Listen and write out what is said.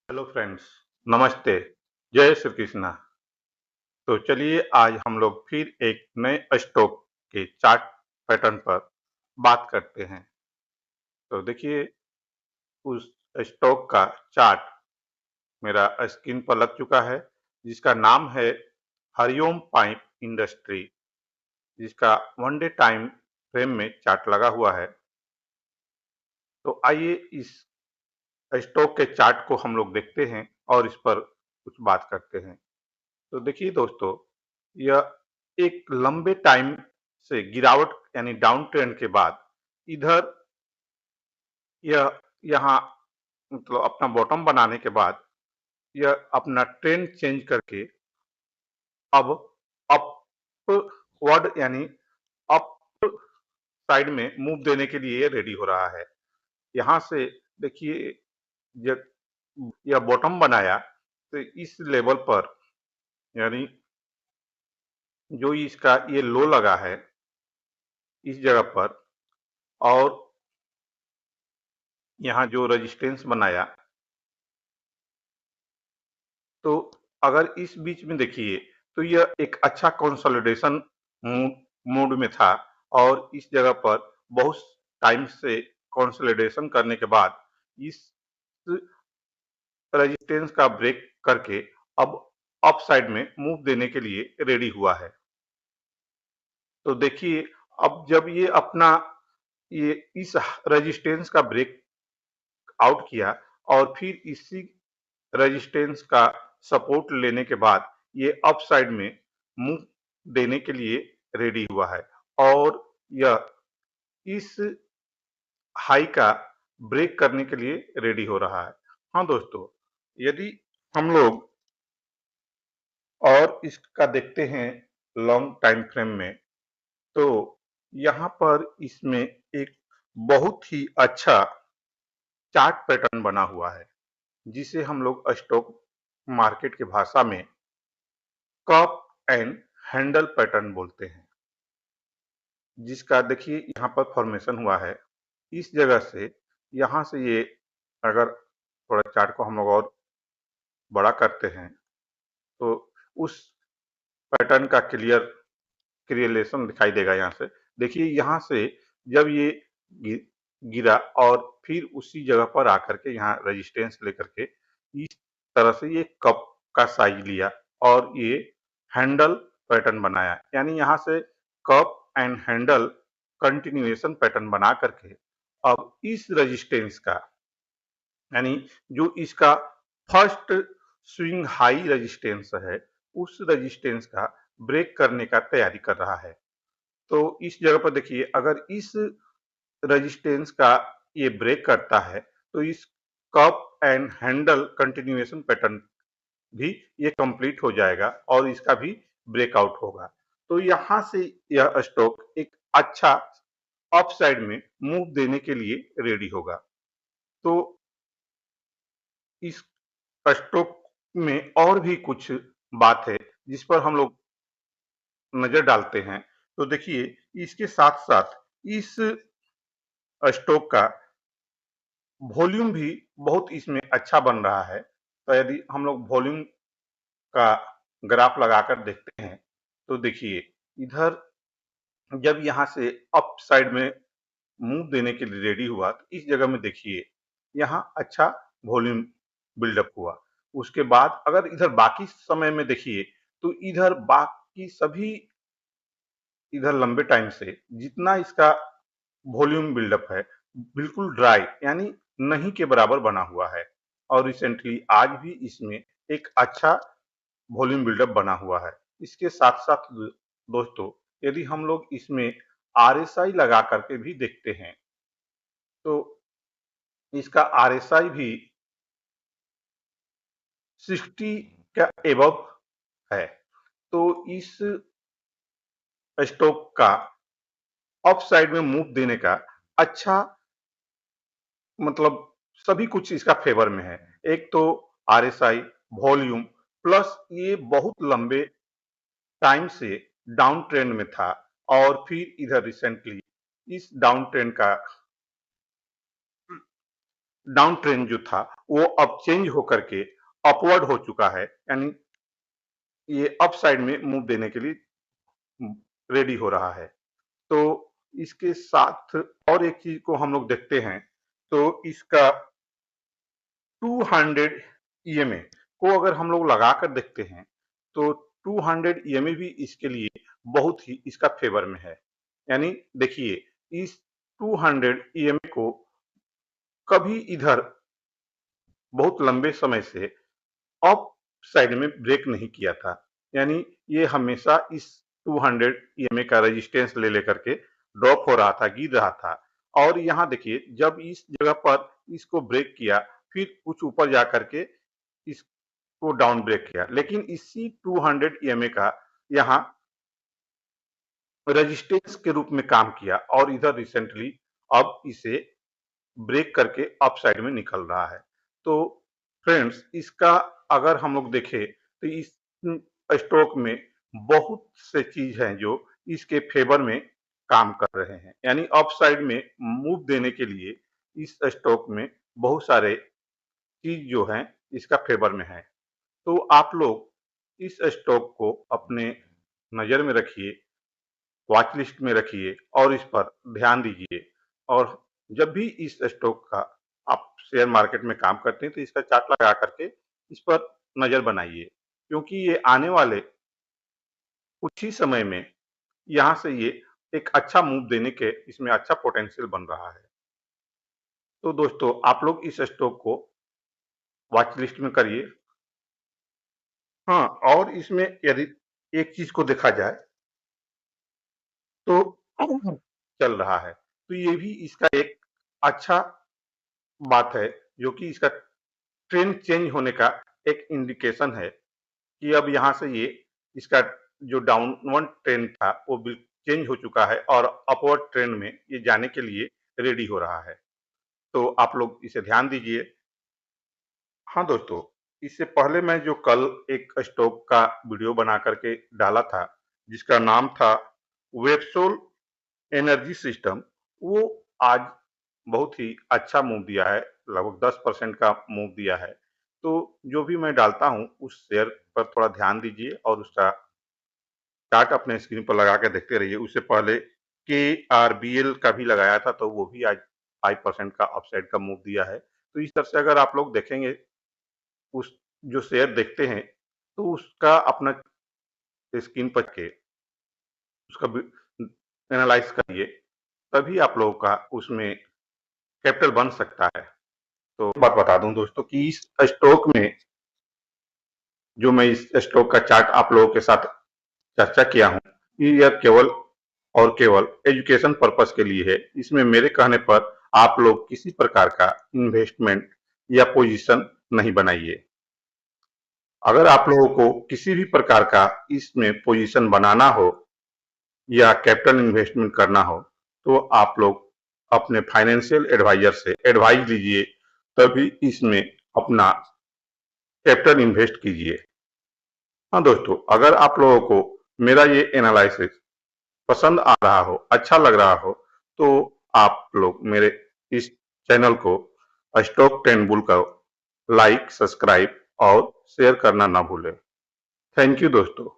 Hello friends, नमस्ते, जय श्री कृष्णा। तो चलिए आज हम लोग फिर एक नए स्टॉक के चार्ट पैटर्न पर बात करते हैं। तो देखिए उस स्टॉक का चार्ट मेरा स्क्रीन पर लग चुका है, जिसका नाम है हरिओम पाइप इंडस्ट्री, जिसका वन डे टाइम फ्रेम में चार्ट लगा हुआ है। तो आइए इस स्टॉक के चार्ट को हम लोग देखते हैं और इस पर कुछ बात करते हैं। तो देखिए दोस्तों, यह एक लंबे टाइम से गिरावट यानी डाउन ट्रेंड के बाद इधर यह यहाँ मतलब अपना बॉटम बनाने के बाद यह अपना ट्रेंड चेंज करके अब अपवर्ड यानी अप साइड में मूव देने के लिए रेडी हो रहा है। यहाँ से देखिए, जब यह बॉटम बनाया तो इस लेवल पर यानी जो इसका ये लो लगा है इस जगह पर, और यहाँ जो रेजिस्टेंस बनाया, तो अगर इस बीच में देखिए तो यह एक अच्छा कंसोलिडेशन मूड में था और इस जगह पर बहुत टाइम से कंसोलिडेशन करने के बाद इस रेजिस्टेंस का ब्रेक करके अब अप साइड में मूव देने के लिए रेडी हुआ है। तो देखिए, अब जब ये अपना ये इस रेजिस्टेंस का ब्रेक आउट किया और फिर इसी रेजिस्टेंस का सपोर्ट लेने के बाद ये अप साइड में मूव देने के लिए रेडी हुआ है और यह इस हाई का ब्रेक करने के लिए रेडी हो रहा है। हाँ दोस्तों, यदि हम लोग और इसका देखते हैं लॉन्ग टाइम फ्रेम में, तो यहाँ पर इसमें एक बहुत ही अच्छा चार्ट पैटर्न बना हुआ है, जिसे हम लोग स्टॉक मार्केट की भाषा में कप एंड हैंडल पैटर्न बोलते हैं। जिसका देखिए यहाँ पर फॉर्मेशन हुआ है इस जगह से, यहाँ से ये अगर थोड़ा चार्ट को हम लोग और बड़ा करते हैं तो उस पैटर्न का क्रिएलेशन दिखाई देगा। यहाँ से देखिए, यहाँ से जब ये गिरा और फिर उसी जगह पर आकर के यहाँ रेजिस्टेंस लेकर के इस तरह से ये कप का साइज लिया और ये हैंडल पैटर्न बनाया, यानी यहाँ से cup and handle continuation pattern बना करके अब इस रेजिस्टेंस का यानी जो इसका फर्स्ट स्विंग हाई रेजिस्टेंस है उस रेजिस्टेंस का ब्रेक करने का तैयारी कर रहा है। तो इस जगह पर देखिए, अगर इस रेजिस्टेंस का ये ब्रेक करता है तो इस cup and handle continuation pattern भी ये कंप्लीट हो जाएगा और इसका भी ब्रेकआउट होगा। तो यहाँ से यह स्टॉक एक अच्छा अपसाइड में मूव देने के लिए रेडी होगा। तो इस स्टॉक में और भी कुछ बात है जिस पर हम लोग नजर डालते हैं। तो देखिए, इसके साथ साथ इस स्टॉक का वॉल्यूम भी बहुत इसमें अच्छा बन रहा है। तो यदि हम लोग वॉल्यूम का ग्राफ लगाकर देखते हैं तो देखिए, इधर जब यहाँ से अप साइड में मूव देने के लिए रेडी हुआ तो इस जगह में देखिए यहाँ अच्छा वॉल्यूम बिल्डअप हुआ। उसके बाद अगर इधर बाकी समय में देखिए तो इधर बाकी सभी इधर लंबे टाइम से जितना इसका वॉल्यूम बिल्डअप है बिल्कुल ड्राई यानी नहीं के बराबर बना हुआ है और रिसेंटली आज भी इसमें एक अच्छा वॉल्यूम बिल्डअप बना हुआ है। इसके साथ साथ दोस्तों, यदि हम लोग इसमें आरएसआई लगा करके भी देखते हैं तो इसका आरएसआई भी 60 का एबव है। तो इस स्टॉक का अप साइड में मूव देने का अच्छा मतलब सभी कुछ इसका फेवर में है। एक तो आरएसआई, वॉल्यूम, प्लस ये बहुत लंबे टाइम से डाउन ट्रेंड में था और फिर इधर रिसेंटली इस डाउन ट्रेंड का डाउन ट्रेंड जो था वो अब चेंज होकर के अपवर्ड हो चुका है, यानी ये अप साइड में मूव देने के लिए रेडी हो रहा है। तो इसके साथ और एक चीज को हम लोग देखते हैं, तो इसका 200 ईएमए को अगर हम लोग लगा कर देखते हैं तो 200 ईएमए भी इसके लिए बहुत ही इसका फेवर में है। यानी देखिए, इस 200 ईएमए को कभी इधर बहुत लंबे समय से अप साइड में ब्रेक नहीं किया था, यानी ये हमेशा इस 200 ईएमए का रेजिस्टेंस ले लेकर के ड्रॉप हो रहा था, गिर रहा था। और यहाँ देखिए, जब इस जगह पर इसको ब्रेक किया, फिर कुछ ऊपर जा करके इसको डाउन ब्रेक किया, लेकिन इसी 200 ईएमए का यहाँ रेजिस्टेंस के रूप में काम किया और इधर रिसेंटली अब इसे ब्रेक करके अप साइड में निकल रहा है। तो फ्रेंड्स, इसका अगर हम लोग देखें तो इस स्टॉक में बहुत से चीज हैं जो इसके फेवर में काम कर रहे हैं, यानी अप साइड में मूव देने के लिए इस स्टॉक में बहुत सारे चीज जो हैं इसका फेवर में है। तो आप लोग इस स्टॉक को अपने नजर में रखिए, वॉच लिस्ट में रखिए और इस पर ध्यान दीजिए। और जब भी इस स्टॉक का आप शेयर मार्केट में काम करते हैं तो इसका चार्ट लगा करके इस पर नजर बनाइए, क्योंकि ये आने वाले कुछ ही समय में यहाँ से ये एक अच्छा मूव देने के इसमें अच्छा पोटेंशियल बन रहा है। तो दोस्तों, आप लोग इस स्टॉक को वॉच लिस्ट में करिए। हाँ, और इसमें यदि एक चीज को देखा जाए तो चल रहा है, तो ये भी इसका एक अच्छा बात है, जो कि इसका ट्रेंड चेंज होने का एक इंडिकेशन है कि अब यहाँ से ये इसका जो डाउनवर्ड ट्रेंड था वो चेंज हो चुका है और अपवर्ड ट्रेंड में ये जाने के लिए रेडी हो रहा है। तो आप लोग इसे ध्यान दीजिए। हाँ दोस्तों, इससे पहले मैं जो कल एक स्टॉक का वीडियो बना करके डाला था जिसका नाम था वेबसोल एनर्जी सिस्टम, वो आज बहुत ही अच्छा मूव दिया है, लगभग 10% का मूव दिया है। तो जो भी मैं डालता हूँ उस शेयर पर थोड़ा ध्यान दीजिए और उसका चार्ट अपने स्क्रीन पर लगा के देखते रहिए। उससे पहले KRBL का भी लगाया था, तो वो भी आज 5% का अपसाइड का मूव दिया है। तो इस तरह से अगर आप लोग देखेंगे, उस जो शेयर देखते हैं तो उसका अपना स्क्रीन पर के उसका एनालाइज करिए, तभी आप लोगों का उसमें कैपिटल बन सकता है। तो बात बता दूं दोस्तों कि इस स्टॉक में जो मैं इस स्टॉक का चार्ट आप लोगों के साथ चर्चा किया हूं, यह केवल और केवल एजुकेशन पर्पस के लिए है। इसमें मेरे कहने पर आप लोग किसी प्रकार का इन्वेस्टमेंट या पोजीशन नहीं बनाइए। अगर आप लोगों को किसी भी प्रकार का इसमें पोजीशन बनाना हो या कैपिटल इन्वेस्टमेंट करना हो, तो आप लोग अपने फाइनेंशियल एडवाइजर से एडवाइस लीजिए, तभी इसमें अपना कैपिटल इन्वेस्ट कीजिए। हाँ दोस्तों, अगर आप लोगों को मेरा ये एनालिसिस पसंद आ रहा हो, अच्छा लग रहा हो, तो आप लोग मेरे इस चैनल को स्टॉक ट्रेंड बुल को लाइक, सब्सक्राइब और शेयर करना ना भूलें। थैंक यू दोस्तों।